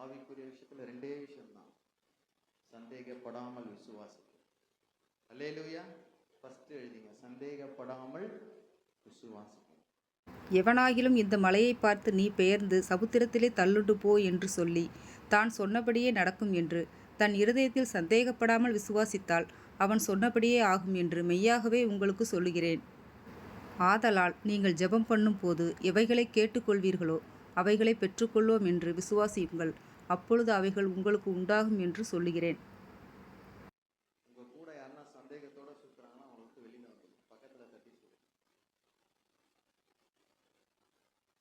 ஆவிக்குரிய விஷயத்துல ரெண்டே விஷயம்தான், சந்தேகப்படாமல் விசுவாசிக்கும். அல்லேலூயா. ஃபர்ஸ்ட் எழுதிங்க, சந்தேகப்படாமல் விசுவாசிக்கும். எவனாகிலும் இந்த மலையை பார்த்து நீ பெயர்ந்து சமுத்திரத்திலே தள்ளுண்டு போ என்று சொல்லி தான் சொன்னபடியே நடக்கும் என்று தன் இருதயத்தில் சந்தேகப்படாமல் விசுவாசித்தால் அவன் சொன்னபடியே ஆகும் என்று மெய்யாகவே உங்களுக்கு சொல்லுகிறேன். ஆதலால் நீங்கள் ஜெபம் பண்ணும் போது எவைகளை கேட்டுக்கொள்வீர்களோ அவைகளை பெற்றுக்கொள்வோம் என்று விசுவாசியுங்கள், அப்பொழுது அவைகள் உங்களுக்கு உண்டாகும் என்று சொல்லுகிறேன். உங்க கூட யாருன்னா சந்தேகத்தோட சுத்துறாங்கன்னா அவங்களுக்கு வெளியில வந்து பக்கத்துல தட்டி சொல்லுங்க.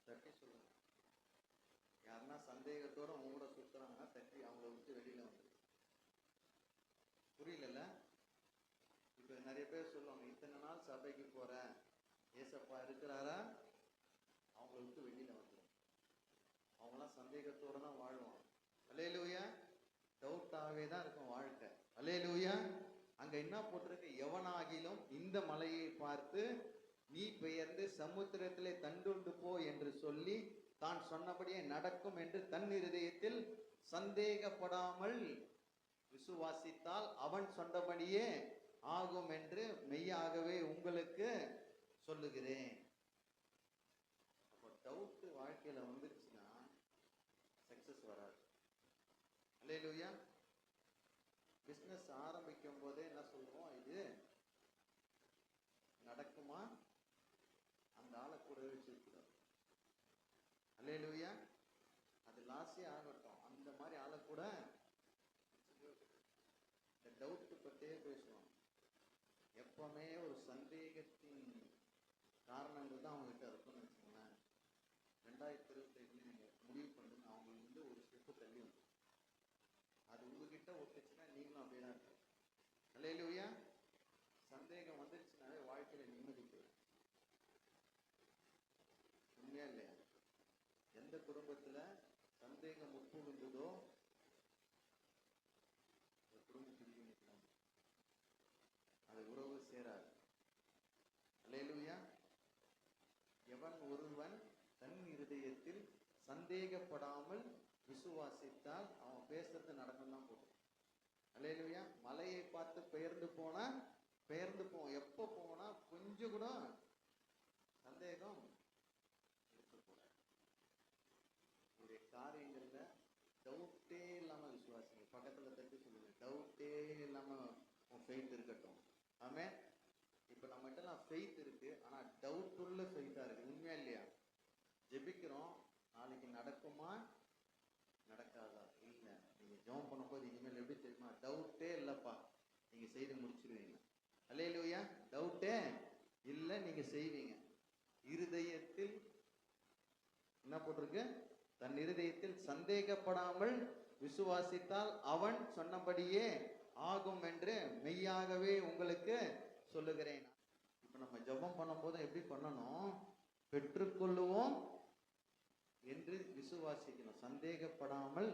தட்டி சொல்லுங்க. யாருன்னா சந்தேகத்தோட உங்க கூட சுத்துறாங்கன்னா தட்டி அவங்கள விட்டு வெளியில வந்து. புரியல? இப்ப நிறைய பேர் சொல்லுவாங்க, இத்தனை நாள் சபைக்கு போறேன், ஏசப்பா இருக்கிறாரா, அவங்கள விட்டு வெளியில வந்துடும். அவங்களாம் சந்தேகத்தோட தான் வாழ்வாங்க. அல்லேலூயா. டவுட்டாவே தான் இருக்கும் வாழ்க்கை. அல்லேலூயா. அங்க என்ன போட்டிருக்கு, எவனாகிலும் இந்த மலையை பார்த்து நீ பெயர்ந்து சமுத்திரத்திலே தண்டுண்டு போ என்று சொல்லி தான் சொன்னபடியே நடக்கும் என்று தன் இருதயத்தில் சந்தேகப்படாமல் விசுவாசித்தால் அவன் சொன்னபடியே ஆகும் என்று மெய்யாகவே உங்களுக்கு சொல்லுகிறேன். அப்போ டவுட் வாழ்க்கையில வந்துருச்சுன்னா சக்சஸ் வராது. அல்லேலூயா. பிசினஸ் ஆரம்பிக்கும் போதே என்ன சொல்லுவோம், இது நடக்குமா, அந்த ஆளை கூட வச்சிருக்கிறோம். அல்லேலூயா. அது லாஸே ஆகட்டும், அந்த மாதிரி ஆளை கூட இந்த டவுட் பற்றியே பேசுவோம். எப்பவுமே ஒரு சந்தேகத்தின் காரணங்கள் தான் அவங்ககிட்ட இருக்குன்னு வச்சுக்கோங்களேன். 2025 நீங்க முடிவு பண்ணுங்க, அவங்களுக்கு ஒரு ஸ்டெப்பு தள்ளி வந்து அது உங்ககிட்ட ஒட்டுச்சுன்னா நீங்களும் அப்படியே தான் இருக்கு. அல்லேலூயா. சந்தேகம் வந்துருச்சுனாலே வாழ்க்கையில நிம்மதி போயிடும். உண்மையா இல்லையா? எந்த குடும்பத்துல சந்தேகம் உட்புகுந்ததோ குடும்பம் பிரிவு நிற்கிறாங்க, அது உறவு சேராது. அல்லேலூயா. எவன் ஒருவன் தன் இருதயத்தில் சந்தேகப்படாமல் விசுவாசித்தால் அவன் பேசுறது நடக்கும் தான் போகும். அல்லேலூயா. மலையை பார்த்து பெயர்ந்து போனா பெயர்ந்து போவோம். எப்போ போனா கொஞ்சம் கூட சந்தேகம் இருக்கக்கூடாது. உங்களுடைய காரியங்கள்ல டவுட்டே இல்லாம விசுவாசிங்க. பக்கத்துல தட்டி சொல்லுங்க, டவுட்டே இல்லாம உன் ஃபெய்த் இருக்கட்டும். ஆமே. இப்ப நம்மகிட்ட ஃபெய்த் இருக்கு, ஆனா டவுட் உள்ள ஃபெய்த்தா இருக்கு. உண்மையா இல்லையா? ஜெபிக்கிறோம், நாளைக்கு நடக்குமா நடக்காதா? இல்ல. நீங்க ஜெபம் பண்ணும்போது இனிமேல் எப்படி தெரியுமா, டவுட்டே இல்லப்பா, நீங்க செய்து முடிச்சிருவீங்க. அல்லேலூயா. டவுட்டே இல்ல, நீங்க செய்வீங்க. இருதயத்தில் என்ன போட்டிருக்கு, தன் இருதயத்தில் சந்தேகப்படாமல் விசுவாசித்தால் அவன் சொன்னபடியே ஆகும் என்று மெய்யாகவே உங்களுக்கு சொல்லுகிறேன். இப்ப நம்ம ஜெபம் பண்ணும் போது எப்படி பண்ணணும், பெற்றுக்கொள்ளுவோம் என்று விசுவாசிக்கணும், சந்தேகப்படாமல்.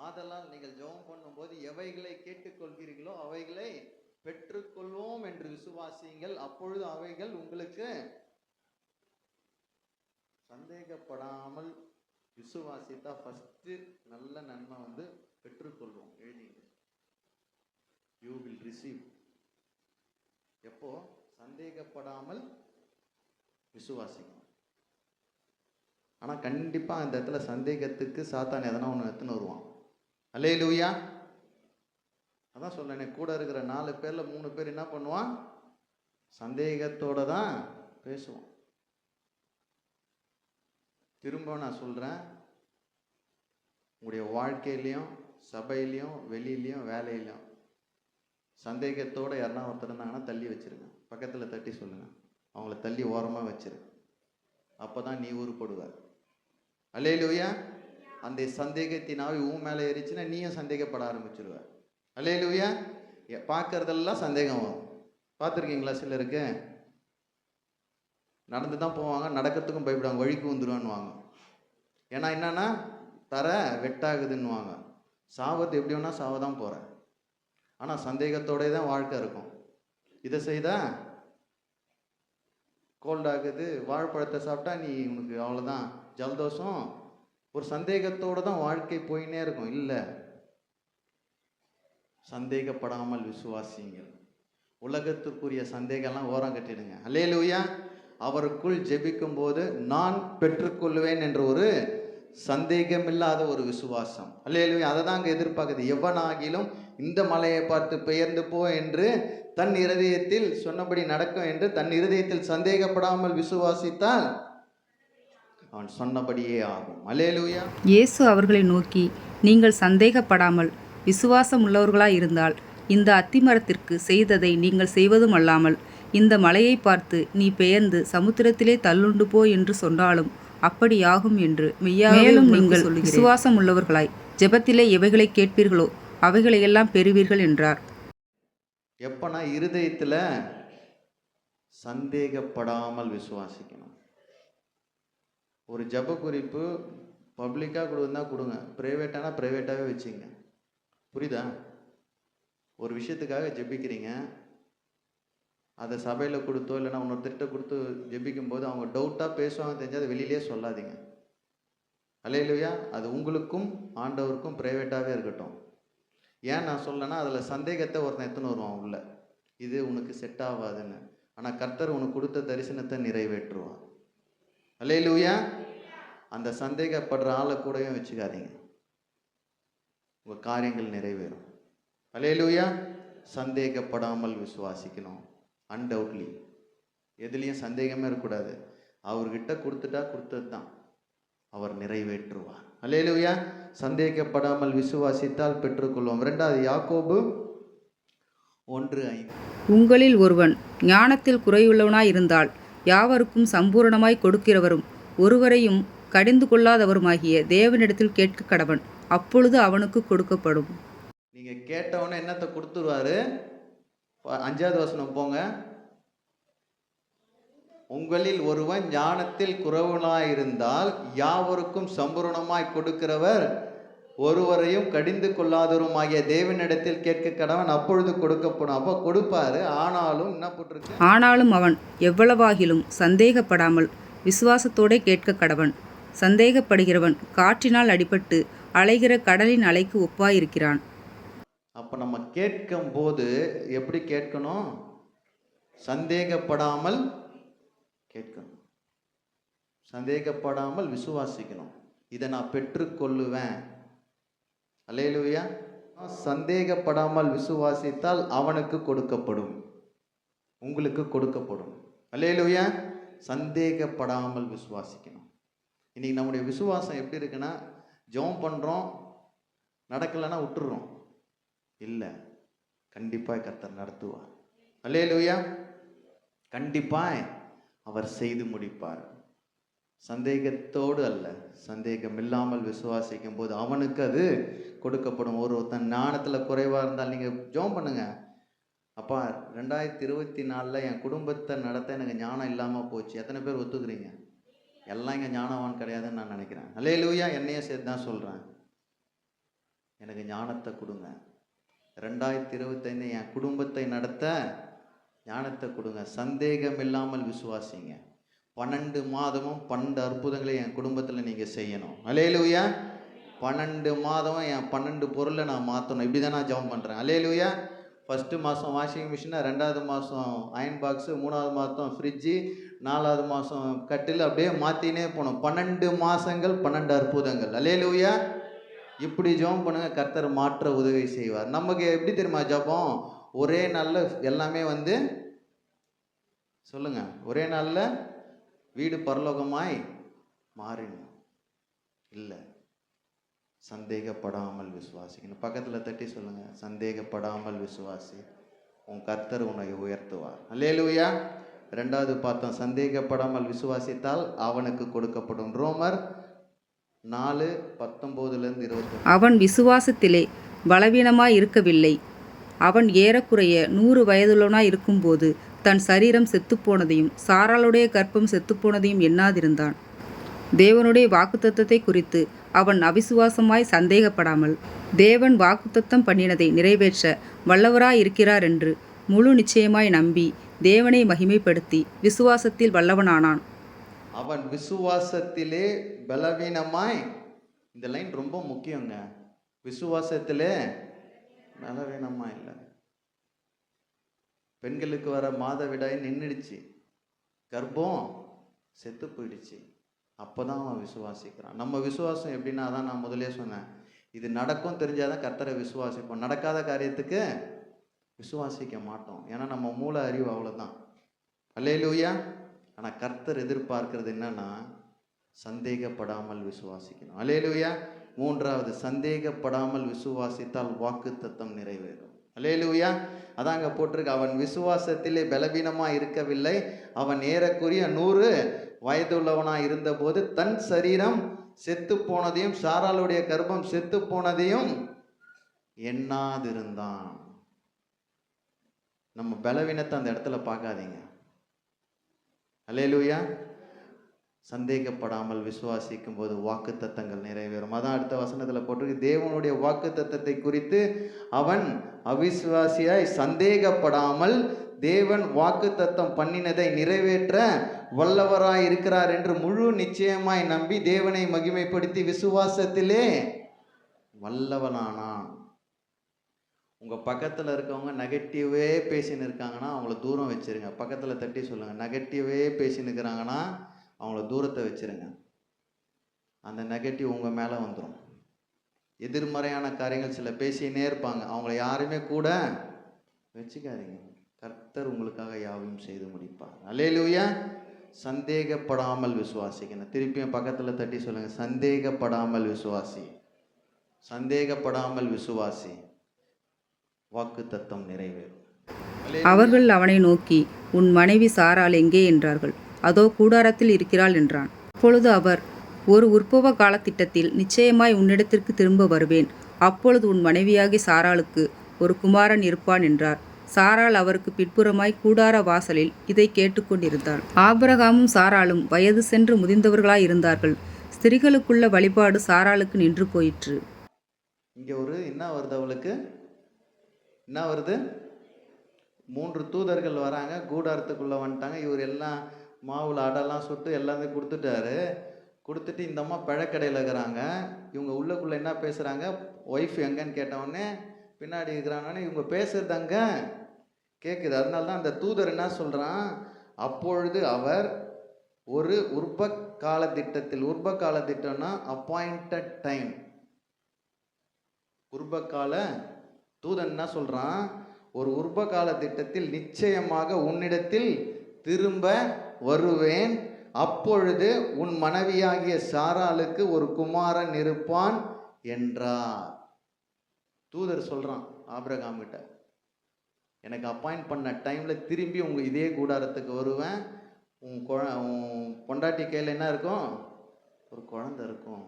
ஆதலால் நீங்கள் ஜெபம் பண்ணும் போது எவைகளை கேட்டுக்கொள்கிறீர்களோ அவைகளை பெற்றுக்கொள்வோம் என்று விசுவாசியுங்கள், அப்பொழுது அவைகள் உங்களுக்கு. சந்தேகப்படாமல் விசுவாசித்தா ஃபர்ஸ்ட் நல்ல நன்மை வந்து பெற்றுக்கொள்வோம். எழுதிங்க, யூ வில் ரிசீவ். எப்போ? சந்தேகப்படாமல் விசுவாசிக்கணும். ஆனா கண்டிப்பா அந்த இடத்துல சந்தேகத்துக்கு சாத்தான் எதனா ஒன்று எடுத்துன்னு வருவான். அல்லேலூயா. அதான் சொல்றேனே, கூட இருக்கிற 4 பேர்ல 3 பேர் என்ன பண்ணுவான், சந்தேகத்தோட தான் பேசுவான். திரும்ப நான் சொல்றேன், உங்களுடைய வாழ்க்கையிலையும் சபையிலையும் வெளியிலையும் வேலையிலையும் சந்தேகத்தோட யாருன்னா ஒருத்தர் இருந்தாங்கன்னா தள்ளி வச்சிருங்க. பக்கத்துல தட்டி சொல்லுங்க, அவங்கள தள்ளி ஓரமா வச்சிருங்க. அப்பதான் நீ உருப்படுவார். அல்லேலூயா. அந்த சந்தேகத்தினாவே உன் மேல ஏறிச்சுன்னா நீயும் சந்தேகப்பட ஆரம்பிச்சிருவ. அல்லேலூயா. பார்க்கறதெல்லாம் சந்தேகம் வரும். பார்த்துருக்கீங்களா? சிலருக்கு நடந்து தான் போவாங்க, நடக்கிறதுக்கும் பயப்படுவாங்க, வழிக்கு வந்துடுவான்னுவாங்க. ஏன்னா என்னன்னா தர வெட்டாகுதுன்னுவாங்க. சாவது எப்படி வேணா சாவதான் போற. ஆனா சந்தேகத்தோட தான் வாழ்க்கை இருக்கும். இதை செய்தா கோல்ட் ஆகுது, வாழைப்பழத்தை சாப்பிட்டா நீ உனக்கு அவ்வளோதான், ஜலதோஷம் ஒரு சந்தேகத்தோடு தான் வாழ்க்கை போயினே இருக்கும். இல்லை, சந்தேகப்படாமல் விசுவாசிங்கள். உலகத்திற்குரிய சந்தேகம்லாம் ஓரம் கட்டிடுங்க. அல்லேலூயா. அவருக்குள் ஜெபிக்கும் போது நான் பெற்றுக்கொள்வேன் என்ற ஒரு சந்தேகமில்லாத ஒரு விசுவாசம். அல்லேலூயா. அதை தான் அங்கே எதிர்பார்க்குது. எவனாகிலும் இந்த மலையை பார்த்து பெயர்ந்து போ என்று தன் இருதயத்தில் சொன்னபடி நடக்கும் என்று தன் இருதயத்தில் சந்தேகப்படாமல் விசுவாசித்தால் அவன் சொன்னபடியே ஆகும். அல்லேலூயா. இயேசு அவர்களை நோக்கி, நீங்கள் சந்தேகப்படாமல் விசுவாசம் உள்ளவர்களாய் இருந்தால் இந்த அத்திமரத்திற்கு செய்ததை நீங்கள் செய்வதும் அல்லாமல் இந்த மலையை பார்த்து நீ பெயர்ந்து சமுத்திரத்திலே தள்ளுண்டு போ என்று சொன்னாலும் அப்படியாகும் என்று மேலும் நீங்கள் விசுவாசம் உள்ளவர்களாய் ஜெபத்திலே எவைகளை கேட்பீர்களோ அவைகளையெல்லாம் பெறுவீர்கள் என்றார். எப்பனா இருதயத்தில் சந்தேகப்படாமல் விசுவாசிக்கணும். ஒரு ஜெப குறிப்பு பப்ளிக்காக கொடுந்தா கொடுங்க, ப்ரைவேட்டானா ப்ரைவேட்டாகவே வச்சுங்க. புரியுதா? ஒரு விஷயத்துக்காக ஜெபிக்கிறீங்க, அதை சபையில் கொடுத்தோ இல்லைன்னா இன்னொருத்தர்கிட்ட கொடுத்து ஜெபிக்கும் போது அவங்க டவுட்டாக பேசுவாங்க தெரிஞ்சு அதை வெளியிலே சொல்லாதீங்க. அல்லேலூயா. அது உங்களுக்கும் ஆண்டவருக்கும் ப்ரைவேட்டாகவே இருக்கட்டும். ஏன் நான் சொல்லலைன்னா அதில் சந்தேகத்தை ஒருத்தன் எத்தனை வருவான் உள்ள, இது உனக்கு செட் ஆகாதுன்னு. ஆனால் கர்த்தர் உனக்கு கொடுத்த தரிசனத்தை நிறைவேற்றுவான். அல்லேலூயா. அந்த சந்தேகப்படுற ஆளை கூடவே வச்சுக்காதீங்க, உங்கள் காரியங்கள் நிறைவேறும். அல்லேலூயா. சந்தேகப்படாமல் விசுவாசிக்கணும். அன்டவுட்லி எதுலேயும் சந்தேகமே இருக்கக்கூடாது. அவர்கிட்ட கொடுத்துட்டா கொடுத்தது தான், அவர் நிறைவேற்றுவார். அல்லேலூயா. சந்தேகப்படாமல் விசுவாசித்தால் பெற்றுக்கொள்வோம். 2 யாக்கோபு 1:5. உங்களில் ஒருவன் ஞானத்தில் குறையுள்ளவனாய் இருந்தால் யாவருக்கும் சம்பூரணமாய் கொடுக்கிறவரும் ஒருவரையும் கடிந்து கொள்ளாதவருமாகிய தேவனிடத்தில் கேட்க கடவன், அப்பொழுது அவனுக்கு கொடுக்கப்படும். நீங்கள் கேட்டவொன்னே என்னத்தை கொடுத்துருவாரு? 5வது வசனம் போங்க. உங்களில் ஒருவன் ஞானத்தில் குறைவுனாயிருந்தால் யாவருக்கும் சம்பூரணமாய் கொடுக்கிறவர் ஒருவரையும் கடிந்து கொள்ளாதவருமாகிய தேவனிடத்தில் கேட்க கடவன், அப்பொழுது கொடுக்கப்படும். அப்போ கொடுப்பாரு. ஆனாலும் என்ன போட்டிருக்கு? ஆனாலும் அவன் எவ்வளவாகிலும் சந்தேகப்படாமல் விசுவாசத்தோടെ கேட்க கடவன். சந்தேகப்படுகிறவன் காற்றினால் அடிபட்டு அலைகிற கடலின் அலைக்கு ஒப்பாயிருக்கிறான். அப்போ நம்ம கேட்கும் போது எப்படி கேட்கணும்? சந்தேகப்படாமல் கேட்கணும், சந்தேகப்படாமல் விசுவாசிக்கணும். இதை நான் பெற்றுக்கொள்ளுவேன். அல்லேலூயா. சந்தேகப்படாமல் விசுவாசித்தால் அவனுக்கு கொடுக்கப்படும், உங்களுக்கு கொடுக்கப்படும். அல்லேலூயா. சந்தேகப்படாமல் விசுவாசிக்கணும். இன்னைக்கு நம்முடைய விசுவாசம் எப்படி இருக்குன்னா, ஜெபம் பண்ணுறோம், நடக்கலைன்னா விட்டுறோம். இல்லை, கண்டிப்பாக கர்த்தர் நடத்துவார். அல்லேலூயா. கண்டிப்பாக அவர் செய்து முடிப்பார். சந்தேகத்தோடு அல்ல, சந்தேகம் இல்லாமல் விசுவாசிக்கும் போது அவனுக்கு அது கொடுக்கப்படும். ஒருத்தன் ஞானத்தில் குறைவாக இருந்தால் நீங்கள் ஜெபம் பண்ணுங்க, அப்பா 2024 என் குடும்பத்தை நடத்த எனக்கு ஞானம் இல்லாமல் போச்சு. எத்தனை பேர் ஒத்துக்கிறீங்க? எல்லாம் இங்கே ஞானவான் கிடையாதுன்னு நான் நினைக்கிறேன். அல்லேலூயா. என்னையே சேர்த்து தான் சொல்கிறேன், எனக்கு ஞானத்தை கொடுங்க. 2025 என் குடும்பத்தை நடத்த ஞானத்தை கொடுங்க. சந்தேகம் இல்லாமல் விசுவாசிங்க. 12 மாதமும் 12 அற்புதங்களை என் குடும்பத்தில் நீங்கள் செய்யணும். அல்லேலூயா. 12 மாதமும் என் 12 பொருளை நான் மாற்றணும். இப்படி தான் நான் ஜெபம் பண்ணுறேன். அல்லேலூயா. ஃபஸ்ட்டு மாதம் வாஷிங் மிஷினை, 2வது மாதம் அயன் பாக்ஸு, 3வது மாதம் ஃப்ரிட்ஜு, 4வது மாதம் கட்டில், அப்படியே மாற்றினே போகணும். 12 மாதங்கள் 12 அற்புதங்கள். அல்லேலூயா. இப்படி ஜெபம் பண்ணுங்க, கர்த்தர் மாற்ற உதவி செய்வார். நமக்கு எப்படி தெரியுமா ஜெபம்? ஒரே நாளில் எல்லாமே சொல்லுங்க, ஒரே நாளில் வீடு பரலோகமாய் மாறிடும். இல்லை, சந்தேகப்படாமல் விசுவாசிக்கணும். பக்கத்தில் தட்டி சொல்லுங்க, சந்தேகப்படாமல் விசுவாசி, உன் கர்த்தர் உன்னை உயர்த்துவார். அல்லேலூயா. 2வது பார்த்தோம், சந்தேகப்படாமல் விசுவாசித்தால் அவனுக்கு கொடுக்கப்படும். ரோமர் 4:19-20. அவன் விசுவாசத்திலே பலவீனமாய் இருக்கவில்லை. அவன் ஏறக்குறைய 100 வயதுள்ளவனாய் இருக்கும்போது தன் சரீரம் செத்துப்போனதையும் சாராளுடைய கற்பம் செத்துப்போனதையும் எண்ணாதிருந்தான். தேவனுடைய வாக்குத்தத்தத்தை குறித்து அவன் அவிசுவாசமாய் சந்தேகப்படாமல் தேவன் வாக்குத்தத்தம் பண்ணினதை நிறைவேற்ற வல்லவராய் இருக்கிறார் என்று முழு நிச்சயமாய் நம்பி தேவனை மகிமைப்படுத்தி விசுவாசத்தில் வல்லவனானான். அவன் விசுவாசத்திலே பலவீனமாய் இந்த லைன் ரொம்ப முக்கியங்க. விசுவாசத்திலே பலவீனமா இல்லை. பெண்களுக்கு வர மாதவிடாய் நின்றுடுச்சு, கர்ப்பம் செத்து போயிடுச்சு. அப்போதான் அவன் விசுவாசிக்கிறான். நம்ம விசுவாசம் எப்படின்னா, அதான் நான் முதலே சொன்னேன், இது நடக்கும் தெரிஞ்சாதான் கர்த்தரை விசுவாசிப்போம். நடக்காத காரியத்துக்கு விசுவாசிக்க மாட்டோம். ஏன்னா நம்ம மூல அறிவு அவ்வளோதான். அல்லேலூயா. ஆனால் கர்த்தர் எதிர்பார்க்கிறது என்னன்னா, சந்தேகப்படாமல் விசுவாசிக்கணும். அல்லேலூயா. மூன்றாவது, சந்தேகப்படாமல் விசுவாசித்தால் வாக்கு தத்தம் நிறைவேறும். அல்லேலூயா. அதான் அங்கே போட்டிருக்கு, அவன் விசுவாசத்திலே பலவீனமாக இருக்கவில்லை. அவன் ஏறக்குறைய 100 வயதுள்ளவனாக இருந்தபோது தன் சரீரம் செத்து போனதையும் சாராளுடைய கர்ப்பம் செத்து போனதையும் எண்ணாதிருந்தான். நம்ம பலவீனத்தை அந்த இடத்துல பார்க்காதீங்க. அல்லேலூயா. சந்தேகப்படாமல் விசுவாசிக்கும் போது வாக்கு தத்தங்கள் நிறைவேறும். அதான் அடுத்த வசனத்தில் போட்டிருக்கு, தேவனுடைய வாக்கு தத்தத்தை குறித்து அவன் அவிசுவாசியாய் சந்தேகப்படாமல் தேவன் வாக்கு தத்தம் பண்ணினதை நிறைவேற்ற வல்லவராய் இருக்கிறார் என்று முழு நிச்சயமாய் நம்பி தேவனை மகிமைப்படுத்தி விசுவாசத்திலே வல்லவனானான். உங்கள் பக்கத்தில் இருக்கவங்க நெகட்டிவே பேசின்னு இருக்காங்கன்னா அவங்கள தூரம் வச்சிருங்க. பக்கத்தில் தட்டி சொல்லுங்கள், நெகட்டிவே பேசின்னு இருக்கிறாங்கன்னா அவங்கள தூரத்தை வச்சிருங்க. அந்த நெகட்டிவ் உங்கள் மேலே வந்துடும். எதிர்மறையான காரியங்கள் சில பேசினே இருப்பாங்க, அவங்கள யாருமே கூட வச்சுக்காதீங்க. கர்த்தர் உங்களுக்காக யாவையும் செய்து முடிப்பார். அல்லேலூயா. சந்தேகப்படாமல் விசுவாசிக்கணும். திருப்பியும் பக்கத்தில் தட்டி சொல்லுங்கள், சந்தேகப்படாமல் விசுவாசி, சந்தேகப்படாமல் விசுவாசி, வாக்கு தத்தம் நிறைவேறும். அவர்கள் அவனை நோக்கி, உன் மனைவி சாராள் எங்கே என்றார்கள். அதோ கூடாரத்தில் இருக்கிறாள் என்றான். அப்பொழுது அவர், ஒரு உற்பவ காலத்திட்டத்தில் நிச்சயமாய் உன்னிடத்திற்கு திரும்ப வருவேன். அப்பொழுது உன் மனைவியாகிய சாராளுக்கு ஒரு குமாரன் இருப்பான் என்றார். சாராள் அவருக்கு பின்புறமாய் கூடார வாசலில் இதை கேட்டுக்கொண்டிருந்தாள். ஆபிரகாமும் சாராளும் வயது சென்று முதிர்ந்தவர்களாய் இருந்தார்கள். ஸ்திரீகளுக்குள்ள வழிபாடு சாராளுக்கு நின்று போயிற்று. இங்கே ஒரு என்ன வருது, அவளுக்கு என்ன வருது? 3 தூதர்கள் வராங்க, கூடாரத்துக்குள்ளே வந்துட்டாங்க. இவர் எல்லாம் மாவில் அடெல்லாம் சுட்டு எல்லாமே கொடுத்துட்டாரு. கொடுத்துட்டு இந்த அம்மா பழக்கடையில் இருக்கிறாங்க. இவங்க உள்ளக்குள்ளே என்ன பேசுகிறாங்க, ஒய்ஃப் எங்கன்னு கேட்டவுடனே பின்னாடி இருக்கிறாங்கன்னு இவங்க பேசுறது அங்கே கேட்குது. அதனால தான் அந்த தூதர் என்ன சொல்கிறான், அப்பொழுது அவர் ஒரு உற்ப கால திட்டத்தில், உற்ப கால திட்டம்னா அப்பாயிண்டட் டைம், உற்ப கால தூதன் என்ன சொல்கிறான், ஒரு உற்ப கால திட்டத்தில் நிச்சயமாக உன்னிடத்தில் திரும்ப வருவேன். அப்பொழுது உன் மனைவியாகிய சாராளுக்கு ஒரு குமாரன் இருப்பான் என்றார். தூதர் சொல்கிறான் ஆபிரகாம் கிட்ட, எனக்கு அப்பாயிண்ட் பண்ண டைமில் திரும்பி உங்கள் இதே கூடாரத்துக்கு வருவேன். உன் பொண்டாட்டி கையில் என்ன இருக்கும், ஒரு குழந்தை இருக்கும்.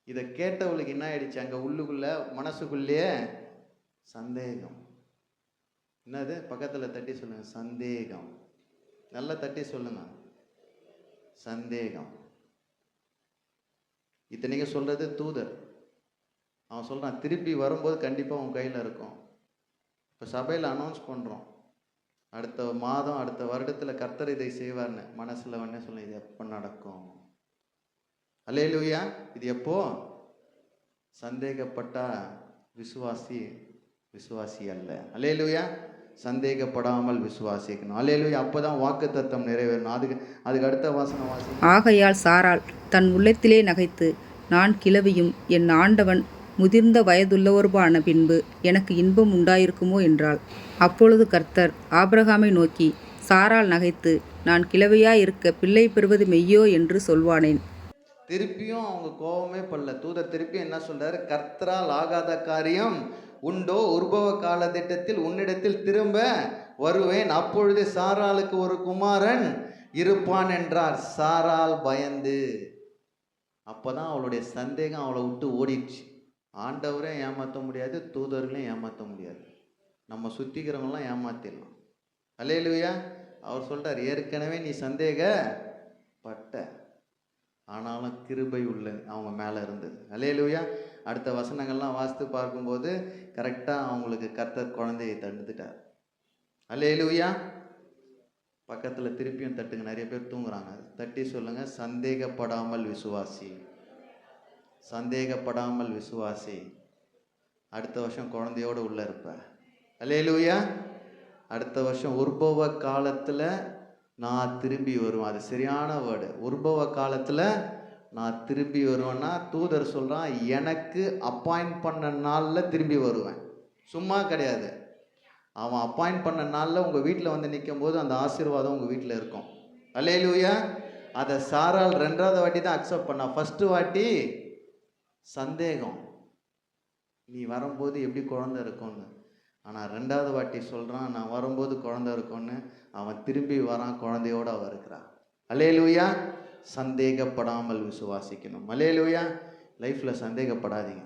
இதை கேட்டவளுக்கு என்ன ஆயிடுச்சு, அங்கே உள்ளுக்குள்ளே மனசுக்குள்ளேயே சந்தேகம். என்னது, பக்கத்தில் தட்டி சொல்லுங்க, சந்தேகம். நல்லா தட்டி சொல்லுங்க, சந்தேகம். இத்தனைக்கு சொல்றது தூதர். அவன் சொல்கிறான், திருப்பி வரும்போது கண்டிப்பாக உன் கையில் இருக்கும். இப்போ சபையில் அனௌன்ஸ் பண்ணுறோம், அடுத்த மாதம் அடுத்த வருடத்தில் கர்த்தர் இதை செய்வார்னு. மனசில் உடனே சொல்ல, இது எப்போ நடக்கும்? அல்லேலூயா. இது எப்போ? சந்தேகப்பட்டா விசுவாசி விசுவாசி அல்ல. அல்லேலூயா. சந்தேகப்படாமல் விசுவாசிக்கணும். அல்லேலூயா. அப்போதான் வாக்கு தத்தம் நிறைவேறணும். அதுக்கு அடுத்த வாசனம் வாசி. ஆகையால் சாராள் தன் உள்ளத்திலே நகைத்து, நான் கிழவியும் என் ஆண்டவன் முதிர்ந்த வயதுள்ளவருமான பின்பு எனக்கு இன்பம் உண்டாயிருக்குமோ என்றாள். அப்பொழுது கர்த்தர் ஆபிரகாமை நோக்கி, சாராள் நகைத்து, நான் கிழவியாய் இருக்க பிள்ளை பெறுவது மெய்யோ என்று சொல்வானேன். திருப்பியும் அவங்க கோபமே படல. தூதர் திருப்பி என்ன சொல்றாரு, கர்த்தரால் ஆகாத காரியம் உண்டோ? உற்பவ கால திட்டத்தில் உன்னிடத்தில் திரும்ப வருவேன். அப்பொழுது சாராளுக்கு ஒரு குமாரன் இருப்பான் என்றார். சாராள் பயந்து, அப்போதான் அவளுடைய சந்தேகம் அவளை விட்டு ஓடிடுச்சு. ஆண்டவரே ஏமாற்ற முடியாது, தூதர்களையும் ஏமாற்ற முடியாது. நம்ம சுத்திக்கிறவங்களாம் ஏமாத்திடலாம். அல்லேலூயா. அவர் சொல்றார், ஏற்கனவே நீ சந்தேகப்பட்ட, ஆனாலும் கிருபை உள்ள அவங்க மேலே இருந்தது. அல்லேலூயா. அடுத்த வசனங்கள்லாம் வாசித்து பார்க்கும்போது கரெக்டாக அவங்களுக்கு கர்த்தர் குழந்தையை தடுத்துட்டார். அல்லேலூயா. பக்கத்தில் திருப்பியும் தட்டுங்க, நிறைய பேர் தூங்குறாங்க. தட்டி சொல்லுங்க, சந்தேகப்படாமல் விசுவாசி, சந்தேகப்படாமல் விசுவாசி. அடுத்த வருஷம் குழந்தையோடு உள்ளே இருப்ப. அல்லேலூயா. அடுத்த வருஷம் உற்பவ காலத்தில் நான் திரும்பி வருவேன். அது சரியான வேர்டு. உற்பவ காலத்தில் நான் திரும்பி வருவேன்னா தூதர் சொல்கிறான், எனக்கு அப்பாயிண்ட் பண்ண நாளில் திரும்பி வருவேன். சும்மா கிடையாது. அவன் அப்பாயிண்ட் பண்ண நாளில் உங்கள் வீட்டில் வந்து நிற்கும் போது அந்த ஆசீர்வாதம் உங்கள் வீட்டில் இருக்கும். அல்லேலூயா. அதை சாரால் 2வது வாட்டி தான் அக்செப்ட் பண்ணா. ஃபஸ்ட்டு வாட்டி சந்தேகம், நீ வரும்போது எப்படி குழந்தை இருக்கும்னு. ஆனால் 2வது வாட்டி சொல்கிறான், நான் வரும்போது குழந்தை இருக்கும்னு. அவன் திரும்பி வரான், குழந்தையோடு அவன் இருக்கிறான். அல்லேலூயா. சந்தேகப்படாமல் விசுவாசிக்கணும். அல்லேலூயா. லைஃப்பில் சந்தேகப்படாதீங்க.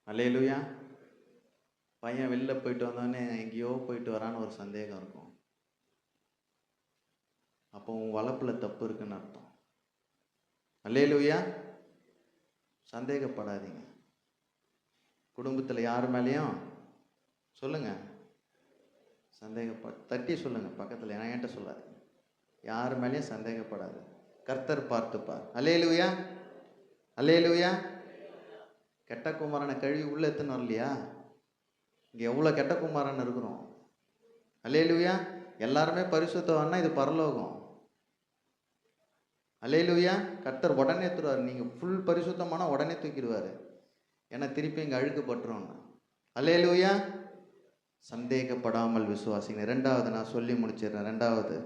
அல்லேலூயா. பையன் வெளில போயிட்டு வந்தோடனே எங்கேயோ போயிட்டு வரான்னு ஒரு சந்தேகம் இருக்கும். அப்போ உன் வளர்ப்பில் தப்பு இருக்குன்னு அர்த்தம். அல்லேலூயா. சந்தேகப்படாதீங்க. குடும்பத்தில் யார் மேலேயும் சொல்லுங்கள், தட்டி சொல்லுங்கள். பக்கத்தில் என்கிட்ட சொல்லாதீங்க. யார் மேலேயும் சந்தேகப்படாது. கர்த்தர் பார்த்துப்பார். அல்லேலூயா. அல்லேலூயா. கெட்ட குமாரனை கழுவி உள்ளே எத்துன்னு வரலையா? இங்கே எவ்வளோ கெட்ட குமாரன் இருக்கிறோம். அல்லேலூயா. எல்லாருமே பரிசுத்தவான்னா இது பரலோகம். அல்லேலூயா. கர்த்தர் உடனே தருவார். நீங்கள் ஃபுல் பரிசுத்தமான உடனே தூக்கிடுவார். ஏன்னா திருப்பி இங்கே அழுக்கு பட்டுருவோம். அல்லேலூயா. சந்தேகப்படாமல் விசுவாசிங்க. 2வது நான் சொல்லி முடிச்சிடுறேன். 2வது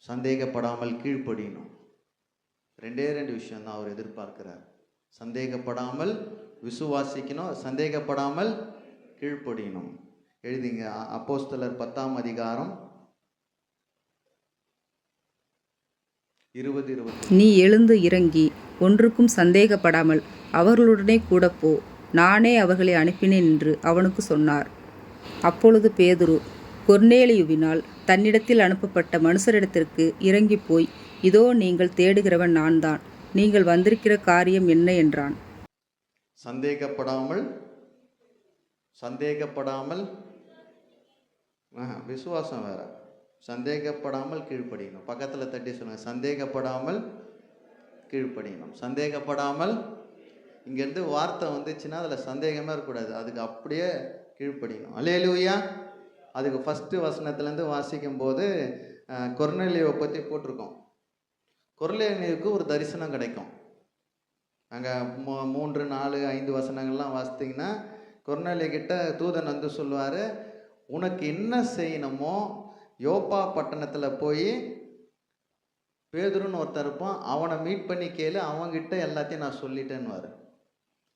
சந்தேகப்படாமல் கீழ்ப்படியணும். 2 விஷயம்தான் அவர் எதிர்பார்க்கிறார். சந்தேகப்படாமல் விசுவாசிக்கணும், சந்தேகப்படாமல் கீழ்ப்படியணும். எழுதிங்க. அப்போஸ்தலர் 10ஆம் அதிகாரம் 20. நீ எழுந்து இறங்கி ஒன்றுக்கும் சந்தேகப்படாமல் அவர்களுடனே கூட போ, நானே அவர்களை அனுப்பினேன் என்று அவனுக்கு சொன்னார். அப்பொழுது பேதுரு கொர்நேலியுவினால் தன்னிடத்தில் அனுப்பப்பட்ட மனுஷரிடத்திற்கு இறங்கி போய், இதோ நீங்கள் தேடுகிறவன் நான் தான், நீங்கள் வந்திருக்கிற காரியம் என்ன என்றான். சந்தேகப்படாமல் விசுவாசம் வேற. சந்தேகப்படாமல் கீழ்ப்படியணும். பக்கத்தில் தட்டி சொல்லுங்க, சந்தேகப்படாமல் கீழ்ப்படியணும். சந்தேகப்படாமல். இங்கேருந்து வார்த்தை வந்துச்சுன்னா அதில் சந்தேகமே இருக்கக்கூடாது. அதுக்கு அப்படியே கீழ்ப்படியணும். அல்லேலூயா. அதுக்கு ஃபஸ்ட்டு வசனத்துலேருந்து வாசிக்கும் போது கொர்நேலியுவை பற்றி போட்டிருக்கோம். கொர்நேலியுவுக்கு ஒரு தரிசனம் கிடைக்கும். அங்கே 3, 4, 5 வசனங்கள்லாம் வாசித்திங்கன்னா கொர்நேலியு கிட்ட தூதன் வந்து சொல்லுவார், உனக்கு என்ன செய்யணுமோ யோப்பா பட்டணத்தில் போய் பேதுருன்னு ஒருத்தர் இருப்பான், அவனை மீட் பண்ணி கேளு, அவங்ககிட்ட எல்லாத்தையும் நான் சொல்லிட்டேன்னுவார்.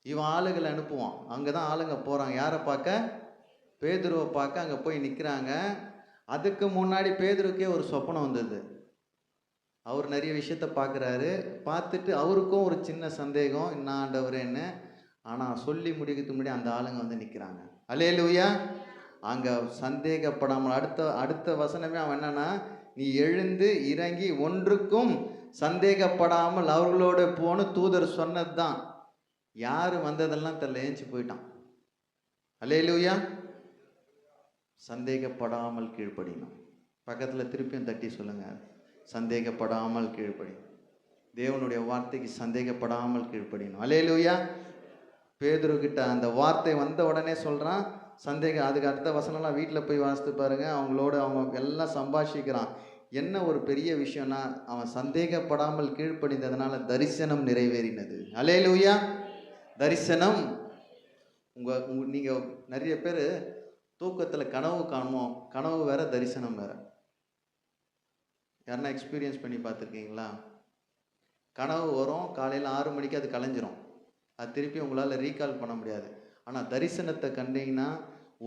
இவன் ஆளுகளை அனுப்புவான். அங்கே தான் ஆளுங்க போகிறாங்க. யாரை பார்க்க? பேதுருவை பார்க்க அங்கே போய் நிற்கிறாங்க. அதுக்கு முன்னாடி பேதுருக்கே ஒரு சொப்பனம் வந்தது. அவர் நிறைய விஷயத்த பார்க்குறாரு. பார்த்துட்டு அவருக்கும் ஒரு சின்ன சந்தேகம், என்ன ஆண்டவரேன்னு. ஆனால் சொல்லி முடிக்கிறதுக்கு முன்னாடி அந்த ஆளுங்க வந்து நிற்கிறாங்க. அல்லேலூயா. அங்கே சந்தேகப்படாமல் அடுத்த வசனமே அவன் என்னன்னா, நீ எழுந்து இறங்கி ஒன்றுக்கும் சந்தேகப்படாமல் அவர்களோட போன்னு தூதர் சொன்னது தான். யார் வந்ததெல்லாம் தெரியல, ஏஞ்சி போயிட்டான். அல்லேலூயா. சந்தேகப்படாமல் கீழ்ப்படியணும். பக்கத்தில் திருப்பியும் தட்டி சொல்லுங்க, சந்தேகப்படாமல் கீழ்ப்படியணும். தேவனுடைய வார்த்தைக்கு சந்தேகப்படாமல் கீழ்ப்படியணும். அல்லேலூயா. பேதுருக்கிட்ட அந்த வார்த்தை வந்த உடனே சொல்கிறான் சந்தேகம். அதுக்கு அடுத்த வசனம்லாம் வீட்டில் போய் வாசித்து பாருங்க. அவங்களோட அவங்க எல்லாம் சம்பாஷிக்கிறான். என்ன ஒரு பெரிய விஷயம்னா, அவன் சந்தேகப்படாமல் கீழ்ப்படிந்ததுனால தரிசனம் நிறைவேறினது. அல்லேலூயா. தரிசனம். நீங்கள் நிறைய பேர் தூக்கத்தில் கனவு காணுமோ, கனவு வேற தரிசனம் வேற. யாருன்னா எக்ஸ்பீரியன்ஸ் பண்ணி பார்த்துருக்கீங்களா? கனவு வரும், காலையில் 6 மணிக்கு அது கலைஞ்சிரும். அது திருப்பி உங்களால் ரீகால் பண்ண முடியாது. ஆனால் தரிசனத்தை கண்டிங்கன்னா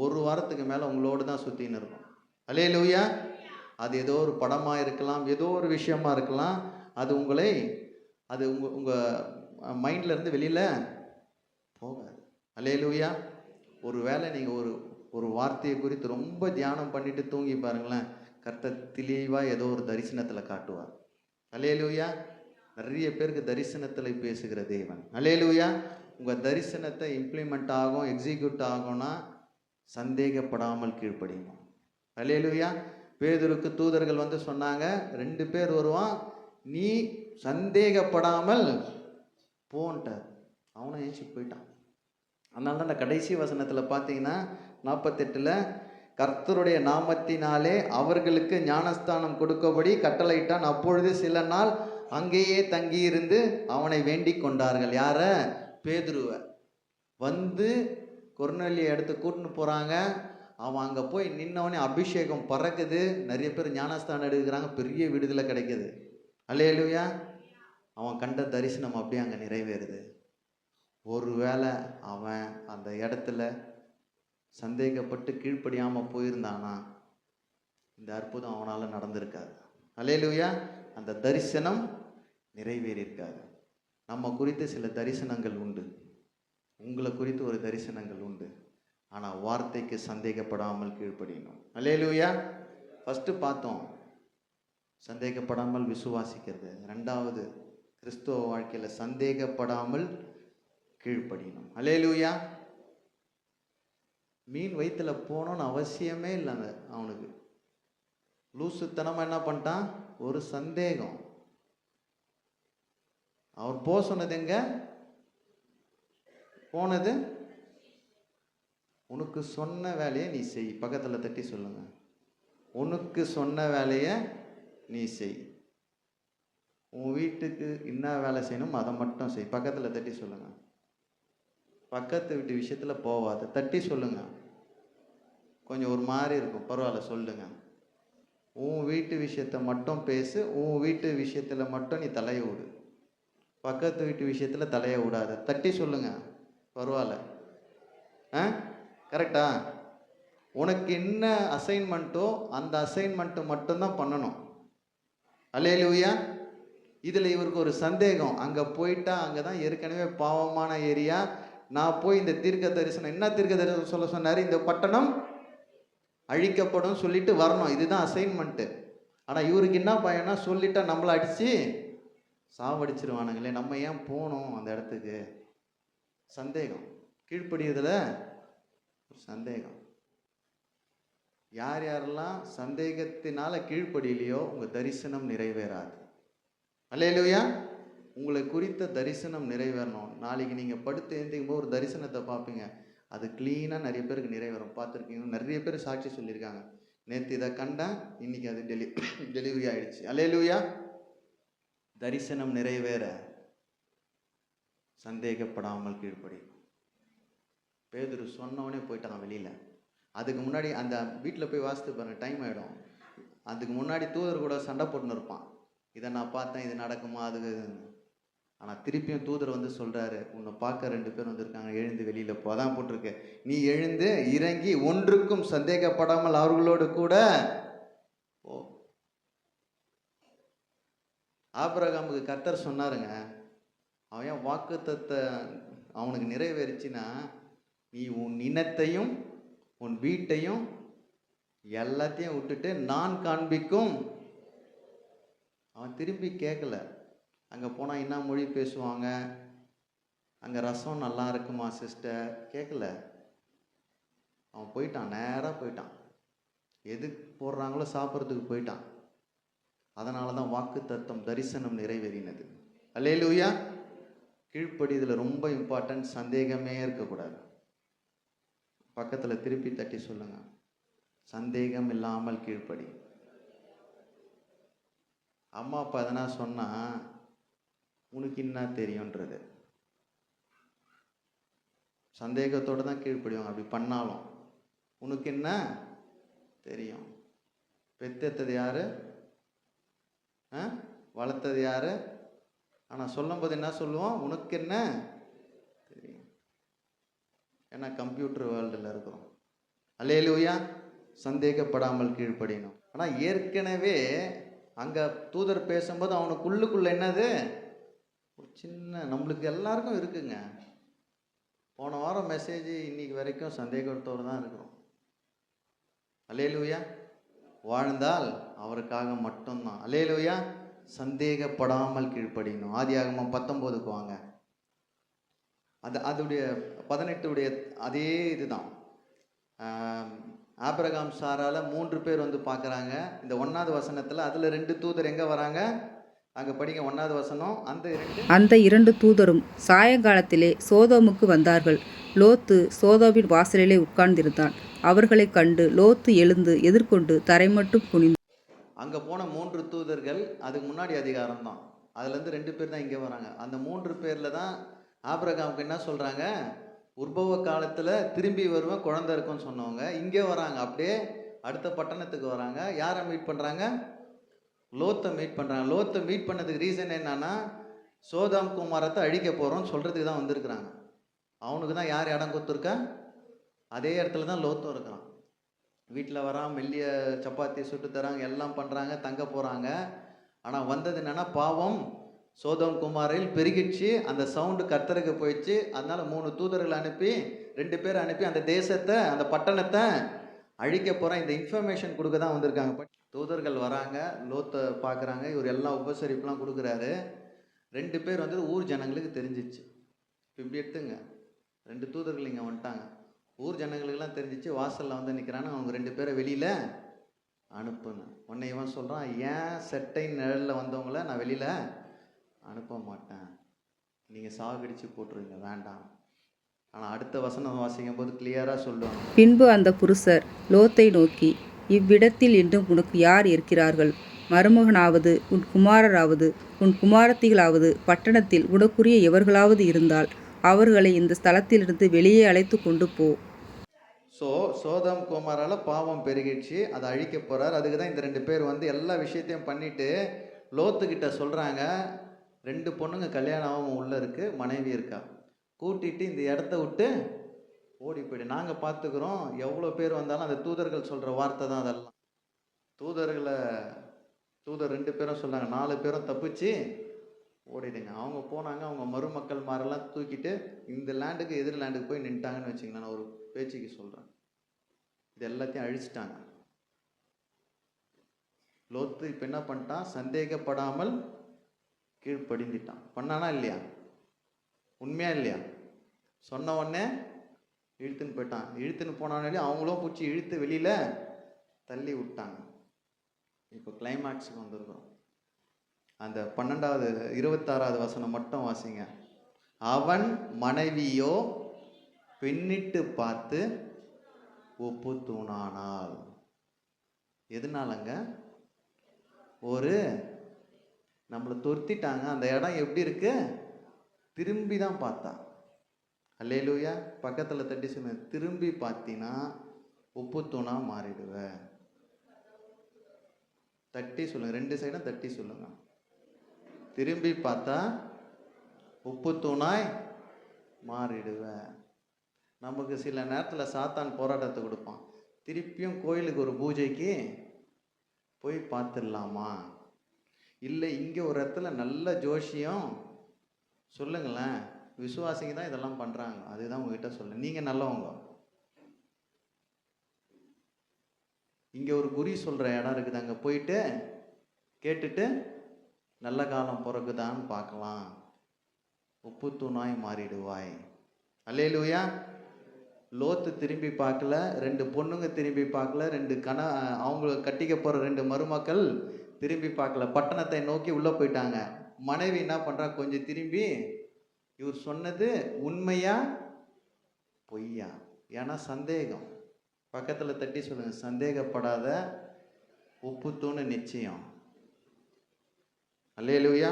1 வாரத்துக்கு மேலே உங்களோடு தான் சுற்றின்னு இருக்கும். அல்லேலூயா. அது ஏதோ ஒரு படமாக இருக்கலாம், ஏதோ ஒரு விஷயமா இருக்கலாம். அது உங்கள் மைண்ட்லேருந்து வெளியில் போகாது. அல்லேலூயா. ஒரு வேளை நீங்கள் ஒரு வார்த்தையை குறித்து ரொம்ப தியானம் பண்ணிட்டு தூங்கி பாருங்களேன், கர்த்தர் தெளிவாக ஏதோ ஒரு தரிசனத்தில் காட்டுவார். அல்லேலூயா. நிறைய பேருக்கு தரிசனத்தில் பேசுகிற தேவன். அல்லேலூயா. உங்கள் தரிசனத்தை இம்ப்ளிமெண்ட் ஆகும், எக்ஸிக்யூட் ஆகும்னா சந்தேகப்படாமல் கீழ்ப்படியணும். அல்லேலூயா. பேதுருக்கு தூதர்கள் வந்து சொன்னாங்க, 2 பேர் வருவான், நீ சந்தேகப்படாமல் போன்ட்டார். அவனும் ஏஞ்சி போயிட்டான். அதனால தான் அந்த கடைசி வசனத்தில் பார்த்தீங்கன்னா 48 கர்த்தருடைய நாமத்தினாலே அவர்களுக்கு ஞானஸ்தானம் கொடுக்கபடி கட்டளையிட்டான். அப்பொழுது சில நாள் அங்கேயே தங்கியிருந்து அவனை வேண்டிக் கொண்டார்கள். யார? பேதுருவை. வந்து கொர்நேலியை எடுத்து கூட்டின்னு போகிறாங்க. அவன் அங்கே போய் நின்னவனே அபிஷேகம் பறக்குது. நிறைய பேர் ஞானஸ்தானம் எடுக்கிறாங்க. பெரிய விடுதலை கிடைக்குது. அல்லேலூயா. அவன் கண்ட தரிசனம் அப்படியே அங்கே நிறைவேறுது. ஒருவேளை அவன் அந்த இடத்துல சந்தேகப்பட்டு கீழ்ப்படியாமல் போயிருந்தானா இந்த அற்புதம் அவனால் நடந்திருக்காது. அல்லேலூயா. அந்த தரிசனம் நிறைவேறியிருக்காது. நம்ம குறித்து சில தரிசனங்கள் உண்டு, உங்களை குறித்து ஒரு தரிசனங்கள் உண்டு. ஆனால் வார்த்தைக்கு சந்தேகப்படாமல் கீழ்ப்படியணும். அல்லேலூயா. ஃபஸ்ட்டு பார்த்தோம் சந்தேகப்படாமல் விசுவாசிக்கிறது. ரெண்டாவது கிறிஸ்துவ வாழ்க்கையில் சந்தேகப்படாமல் கீழ்ப்படியணும். அல்லேலூயா. மீன் வயிற்றுல போகணும்னு அவசியமே இல்லைங்க. அவனுக்கு லூசுத்தனமாக என்ன பண்ணிட்டான்? ஒரு சந்தேகம். அவர் போக சொன்னது எங்க போனது? உனக்கு சொன்ன வேலையை நீ செய். பக்கத்தில் தட்டி சொல்லுங்க, உனக்கு சொன்ன வேலையை நீ செய். உன் வீட்டுக்கு என்ன வேலை செய்யணும் அதை மட்டும் செய். பக்கத்தில் தட்டி சொல்லுங்க. பக்கத்து வீட்டு விஷயத்தில் போவாத. தட்டி சொல்லுங்க. கொஞ்சம் ஒரு மாதிரி இருக்கும், பரவாயில்ல சொல்லுங்க. உன் வீட்டு விஷயத்தை மட்டும் பேசு. உன் வீட்டு விஷயத்தில் மட்டும் நீ தலையை விடு. பக்கத்து வீட்டு விஷயத்தில் தலையை விடாத. தட்டி சொல்லுங்க. பரவாயில்ல. கரெக்டா? உனக்கு என்ன அசைன்மெண்ட்டோ அந்த அசைன்மெண்ட்டு மட்டும்தான் பண்ணணும். அல்லேலூயா. இதில் இவருக்கு ஒரு சந்தேகம். அங்கே போயிட்டா அங்கே தான் ஏற்கனவே பாவமான ஏரியா. நான் போய் இந்த தீர்க்க தரிசனம், என்ன தீர்க்க தரிசனம் சொல்ல சொன்னார்? இந்த பட்டணம் அழிக்கப்படும் சொல்லிட்டு வரணும். இதுதான் அசைன்மெண்ட்டு. ஆனால் இவருக்கு என்ன பயம்னா, சொல்லிட்டா நம்மளை அடித்து சாவடிச்சிருவானுங்களே, நம்ம ஏன் போகணும் அந்த இடத்துக்கு? சந்தேகம். கீழ்ப்படியதில் ஒரு சந்தேகம். யார் யாரெல்லாம் சந்தேகத்தினால கீழ்ப்படியிலையோ உங்கள் தரிசனம் நிறைவேறாது. அல்லேலூயா. உங்களை குறித்த தரிசனம் நிறைவேறணும். நாளைக்கு நீங்கள் படுத்து எழுந்திக்கும் போது ஒரு தரிசனத்தை பார்ப்பீங்க. அது க்ளீனாக நிறைய பேருக்கு நிறைவேறும். பார்த்துருக்கீங்க, நிறைய பேர் சாட்சி சொல்லியிருக்காங்க. நேற்று இதை கண்டேன், இன்னைக்கு அது டெலிவரி ஆயிடுச்சு. அல்லேலூயா. தரிசனம் நிறைவேற சந்தேகப்படாமல் கீழ்ப்படி. பேதுரு சொன்னவனே போயிட்டான் வெளியில். அதுக்கு முன்னாடி அந்த வீட்டில் போய் வாசித்து பாருங்க, டைம் ஆகிடும். அதுக்கு முன்னாடி தூதர் கூட சண்டை போட்டுன்னு இருப்பான். இதை நான் பார்த்தேன், இது நடக்குமா அது. ஆனால் திருப்பியும் தூதர் வந்து சொல்கிறாரு, உன்னை பார்க்க 2 பேர் வந்திருக்காங்க, எழுந்து வெளியில் போ. அதான் போட்டிருக்கு, நீ எழுந்து இறங்கி ஒன்றுக்கும் சந்தேகப்படாமல் அவர்களோடு கூட போ. ஆபிரகாமுக்கு கர்த்தர் சொன்னாருங்க, அவன் வாக்குத்தத்தை அவனுக்கு நிறைவேறிச்சுன்னா, நீ உன் இனத்தையும் உன் வீட்டையும் எல்லாத்தையும் விட்டுட்டு நான் காண்பிக்கும். அவன் திருப்பி கேட்கல. அங்கே போனால் என்ன மொழி பேசுவாங்க, அங்கே ரசம் நல்லா இருக்குமா சிஸ்டர், கேட்கல. அவன் போயிட்டான், நேராக போயிட்டான். எது போடுறாங்களோ சாப்பிட்றதுக்கு போயிட்டான். அதனால தான் வாக்கு தத்தம் தரிசனம் நிறைவேறினது. அல்லேலூயா. கீழ்ப்படிதல் ரொம்ப இம்பார்ட்டன்ட். சந்தேகமே இருக்கக்கூடாது. பக்கத்தில் திருப்பி தட்டி சொல்லுங்க, சந்தேகம் இல்லாமல் கீழ்ப்படி. அம்மா அப்பா எதனா சொன்னால் உனக்கு என்ன தெரியுன்றது சந்தேகத்தோடு தான் கீழ்ப்படிவாங்க. அப்படி பண்ணாலும் உனக்கு என்ன தெரியும்? பெத்தெடுத்தது யாரு? வளர்த்தது யாரு? ஆனால் சொல்லும்போது என்ன சொல்லுவோம்? உனக்கு என்ன தெரியும்? ஏன்னா கம்ப்யூட்டர் வேர்ல்டில் இருக்கிறோம். அல்லேலூயா. சந்தேகப்படாமல் கீழ்ப்படியணும். ஆனால் ஏற்கனவே அங்கே தூதர் பேசும்போது அவனுக்குள்ளுக்குள்ள என்னது, ஒரு சின்ன, நம்மளுக்கு எல்லாருக்கும் இருக்குங்க. போன வாரம் மெசேஜ் இன்னைக்கு வரைக்கும் சந்தேகத்தோடு தான் இருக்கிறோம். அல்லேலூயா. வாழ்ந்தால் அவருக்காக மட்டும்தான். அல்லேலூயா. சந்தேகப்படாமல் கீழ்ப்படியணும். ஆதியாகமம் 19க்கு வாங்க. அதுடைய 18 அதே இதுதான். ஆபிரகாம் சாரால 3 பேர் வந்து பார்க்குறாங்க. இந்த 1வது வசனத்தில் அதில் 2 தூதர் எங்கே வராங்க? அங்கே படிங்க 1வது வசனம். அந்த 2 தூதரும் சாயங்காலத்திலே சோதோமுக்கு வந்தார்கள். லோத்து சோதோமின் வாசலிலே உட்கார்ந்திருந்தான். அவர்களைக் கண்டு லோத்து எழுந்து எதிர்கொண்டு தரைமட்டும் குனிந்து அங்கே போன 3 தூதர்கள் அதுக்கு முன்னாடி அதிகாரம் தான். அதுலேருந்து 2 பேர் தான் இங்கே வராங்க. அந்த 3 பேரில் தான் ஆபிரகாமுக்கு என்ன சொல்கிறாங்க, உற்பவ காலத்தில் திரும்பி வருவேன், குழந்தை இருக்குன்னு சொன்னவங்க இங்கே வராங்க. அப்படியே அடுத்த பட்டணத்துக்கு வராங்க. யாரை மீட் பண்ணுறாங்க? லோத்தை மீட் பண்ணுறாங்க. லோத்தை மீட் பண்ணதுக்கு ரீசன் என்னன்னா, சோதாம் குமாரத்தை அழிக்க போகிறோம்னு சொல்கிறதுக்கு தான் வந்திருக்கிறாங்க. அவனுக்கு தான் யார் இடம் கொடுத்துருக்கா? அதே இடத்துல தான் லோத்தும் இருக்கிறான். வீட்டில் வரான், மெல்லிய சப்பாத்தி சுட்டு தராங்க, எல்லாம் பண்ணுறாங்க, தங்க போகிறாங்க. ஆனால் வந்தது என்னென்னா, பாவம் சோதோம் குமாரில் பெருகிடுச்சு. அந்த சவுண்டு கர்த்தருக்கு போயிடுச்சு. அதனால 3 தூதர்கள் அனுப்பி 2 பேர் அனுப்பி அந்த தேசத்தை, அந்த பட்டணத்தை அழிக்க போகிறேன், இந்த இன்ஃபர்மேஷன் கொடுக்க தான் வந்திருக்காங்க. தூதர்கள் வராங்க, லோத்தை பார்க்குறாங்க. இவர் எல்லாம் உபசரிப்புலாம் கொடுக்குறாரு. 2 பேர் வந்தது ஊர் ஜனங்களுக்கு தெரிஞ்சிச்சு. இப்படி எடுத்துங்க, 2 தூதர்கள் இங்கே வந்துட்டாங்க. ஊர் ஜனங்களுக்கெல்லாம் தெரிஞ்சிச்சு. வாசலில் வந்து நிற்கிறான்னு அவங்க 2 பேரை வெளியில் அனுப்புன்னு. உன்னை இவன் சொல்கிறான், ஏன் செட்டை நிழலில் வந்தவங்கள நான் வெளியில் அனுப்ப மாட்டேன், நீங்கள் சாகடிச்சு போட்டுருங்க, வேண்டாம். ஆனால் அடுத்த வசனம் வாசிக்கும் போது கிளியராக சொல்லுவாங்க. பின்பு அந்த புருஷர் லோத்தை நோக்கி, இவ்விடத்தில் இன்னும் உனக்கு யார் இருக்கிறார்கள்? மருமகனாவது உன் குமாரராவது உன் குமாரத்திகளாவது பட்டணத்தில் உனக்குரிய எவர்களாவது இருந்தால் அவர்களை இந்த ஸ்தலத்திலிருந்து வெளியே அழைத்து கொண்டு போ. சோதம் குமாரால பாவம் பெருகிடுச்சு, அதை அழிக்க போகிறார். அதுக்கு தான் இந்த 2 பேர் வந்து எல்லா விஷயத்தையும் பண்ணிட்டு லோத்துக்கிட்ட சொல்கிறாங்க, 2 பொண்ணுங்க கல்யாணம் உள்ளே இருக்குது, மனைவி இருக்கா, கூட்டிகிட்டு இந்த இடத்த விட்டு ஓடி போயிடு, நாங்கள் பார்த்துக்குறோம். எவ்வளோ பேர் வந்தாலும் அந்த தூதர்கள் சொல்கிற வார்த்தை தான் அதெல்லாம். தூதர் 2 பேரும் சொல்கிறாங்க, 4 பேரும் தப்பிச்சு ஓடிடுங்க. அவங்க போனாங்க. அவங்க மருமக்கள் மாரெல்லாம் தூக்கிட்டு இந்த லேண்டுக்கு எதிர் லேண்டுக்கு போய் நின்ட்டாங்கன்னு வச்சுங்களேன். நான் ஒரு பேச்சுக்கு சொல்கிறேன். இது எல்லாத்தையும் அழிச்சிட்டாங்க. லோத்து இப்போ என்ன பண்ணிட்டான்? சந்தேகப்படாமல் கீழ்ப்படிந்துட்டான். பண்ணானா இல்லையா? உண்மையா இல்லையா? சொன்ன உடனே இழுத்துன்னு போயிட்டான். இழுத்துன்னு போனாலே அவங்களும் பூச்சி இழுத்து வெளியில் தள்ளி விட்டாங்க. இப்போ கிளைமேக்ஸுக்கு வந்திருக்கிறோம். அந்த 12வது 26வது வசனம் மட்டும் வாசிங்க. அவன் மனைவியோ பெண்ணிட்டு பார்த்து ஒப்பு தூணானாள். எதுனாலங்க? ஒரு நம்மளை துரத்திட்டாங்க. அந்த இடம் எப்படி இருக்கு? திரும்பி தான் பார்த்தா. அல்லேலூயா. பக்கத்தில் தட்டி சொன்ன, திரும்பி பார்த்தீங்கன்னா உப்பு தூணா மாறிடுவ. தட்டி சொல்லுங்க, 2 சைடும் தட்டி சொல்லுங்க. திரும்பி பார்த்தா உப்பு தூணாய் மாறிடுவ. நமக்கு சில நேரத்தில் சாத்தான் போராட்டத்தை கொடுப்பான். திருப்பியும் கோயிலுக்கு ஒரு பூஜைக்கு போய் பார்த்துடலாமா, இல்லை இங்கே ஒரு இடத்துல நல்ல ஜோஷியம் சொல்லுங்களேன், விசுவாசிங்க தான் இதெல்லாம் பண்ணுறாங்க, அதுதான் உங்ககிட்ட சொல்ல, நீங்கள் நல்லவங்க. இங்கே ஒரு குறி சொல்கிற இடம் இருக்குது, அங்கே போயிட்டு கேட்டுட்டு நல்ல காலம் பிறகுதான்னு பார்க்கலாம், உப்பு தூணாய் மாறிடுவாய். அல்லேலூயா. லோத்து திரும்பி பார்க்கல, 2 பொண்ணுங்க திரும்பி பார்க்கல, 2 அவங்க கட்டிக்க போகிற 2 மருமக்கள் திரும்பி பார்க்கல, பட்டணத்தை நோக்கி உள்ளே போயிட்டாங்க. மனைவி என்ன பண்ணுறா? கொஞ்சம் திரும்பி இவர் சொன்னது உண்மையா பொய்யா? ஏன்னா சந்தேகம். பக்கத்தில் தட்டி சொல்லுங்க, சந்தேகப்படாத, உப்பு தூணு நிச்சயம். அல்லேலூயா.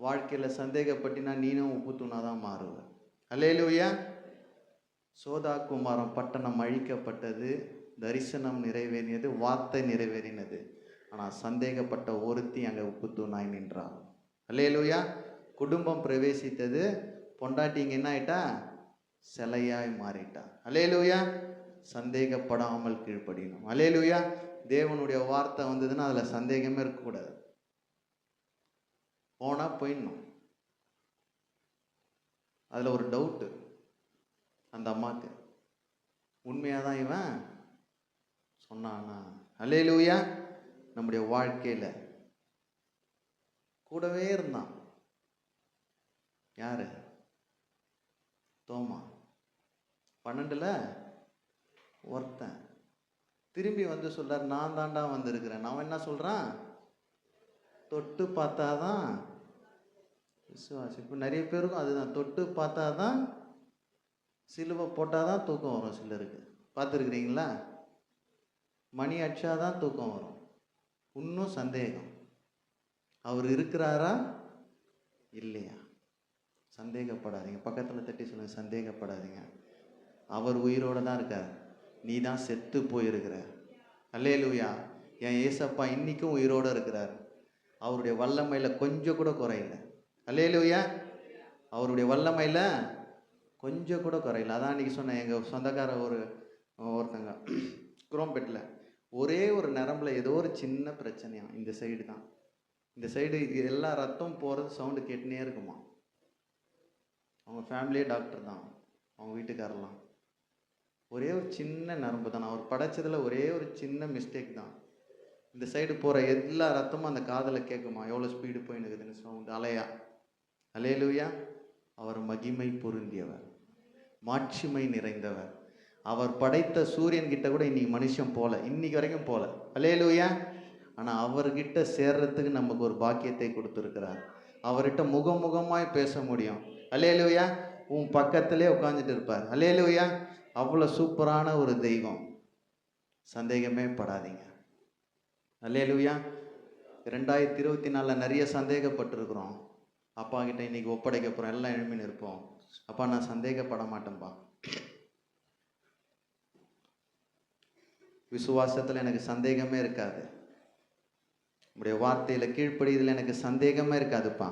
வாழ்க்கையில் சந்தேகப்பட்டினா நீனும் உப்பு தூணாக தான் மாறுவ. அல்லேலூயா. சோதா குமாரம் பட்டணம் அழிக்கப்பட்டது, தரிசனம் நிறைவேறினது, வார்த்தை நிறைவேறினது. ஆனால் சந்தேகப்பட்ட ஒருத்தி அங்கே உப்பு தூணாய் நின்றாள். அல்லேலூயா. குடும்பம் பிரவேசித்தது, பொண்டாட்டி இங்கே என்ன ஆயிட்டா? சிலையாய் மாறிட்டா. அல்லேலூயா. சந்தேகப்படாமல் கீழ்ப்படியணும். அல்லேலூயா. தேவனுடைய வார்த்தை வந்ததுன்னா அதில் சந்தேகமே இருக்கக்கூடாது. போனால் போயிடணும். அதில் ஒரு டவுட்டு அந்த அம்மாவுக்கு, உண்மையாக தான் இவன் சொன்னானா? அல்லேலூயா. நம்முடைய வாழ்க்கையில் கூடவே இருந்தான். யாரு? தோமா. 12ல் ஒருத்தன் திரும்பி வந்து சொல்றார், நான் தாண்டா வந்திருக்கிறேன். அவன் என்ன சொல்றான்? தொட்டு பார்த்தாதான் விசுவாசி. இப்போ நிறைய பேருக்கும் அதுதான், தொட்டு பார்த்தாதான், சிலுவை போட்டாதான் தூக்கம் வரும் சிலருக்கு. பார்த்துருக்குறீங்களா? மணி அடிச்சாதான் தூக்கம் வரும். இன்னும் சந்தேகம், அவர் இருக்கிறாரா இல்லையா? சந்தேகப்படாதீங்க. பக்கத்தில் தட்டி சொல்லுங்க, சந்தேகப்படாதீங்க. அவர் உயிரோடு தான் இருக்கார், நீ தான் செத்து போயிருக்கிற. அல்லேலூயா. என் ஏசப்பா இன்னைக்கும் உயிரோடு இருக்கிறார். அவருடைய வல்லமையில் கொஞ்சம் கூட குறையில. அல்லேலூயா. அவருடைய வல்லமையில் கொஞ்சம் கூட குறையில. அதான் அன்றைக்கி சொன்னேன், எங்கள் சொந்தக்கார ஒருத்தங்க குரோம்பேட்டில் ஒரே ஒரு நரம்புல ஏதோ ஒரு சின்ன பிரச்சனையா. இந்த சைடு தான், இந்த சைடு எல்லா ரத்தம் போகிறது சவுண்டு கேட்டுனே இருக்குமா. அவங்க ஃபேமிலியே டாக்டர் தான், அவங்க வீட்டுக்காரெல்லாம். ஒரே ஒரு சின்ன நரம்பு தான், அவர் படைச்சதில் ஒரே ஒரு சின்ன மிஸ்டேக் தான். இந்த சைடு போகிற எல்லா ரத்தமும் அந்த காதில் கேட்குமா, எவ்வளோ ஸ்பீடு போயின்னு இருக்குதுன்னு சவுண்டு அலையா. அல்லேலூயா. அவர் மகிமை பொருந்தியவர், மாட்சிமை நிறைந்தவர். அவர் படைத்த சூரியன் கிட்ட கூட இன்னைக்கு மனுஷன் போல, இன்னைக்கு வரைக்கும் போல. அல்லேலூயா. ஆனால் அவர்கிட்ட சேர்றதுக்கு நமக்கு ஒரு பாக்கியத்தை கொடுத்துருக்கிறார். அவர்கிட்ட முகமுகமாய் பேச முடியும். அல்லேலூயா. உன் பக்கத்திலே உட்காந்துட்டு இருப்பார். அல்லேலூயா. அவ்வளோ சூப்பரான ஒரு தெய்வம், சந்தேகமே படாதீங்க. அல்லேலூயா. 2024 நிறைய சந்தேகப்பட்டிருக்கிறோம். அப்பா கிட்ட இன்னைக்கு ஒப்படைக்க போகிறோம், எல்லாம் எழுப்பின்னு இருப்போம். அப்பா நான் சந்தேகப்பட மாட்டேன்ப்பா, விசுவாசத்தில் எனக்கு சந்தேகமே இருக்காது, உங்களுடைய வார்த்தையில் கீழ்ப்படியதில் எனக்கு சந்தேகமே இருக்காதுப்பா.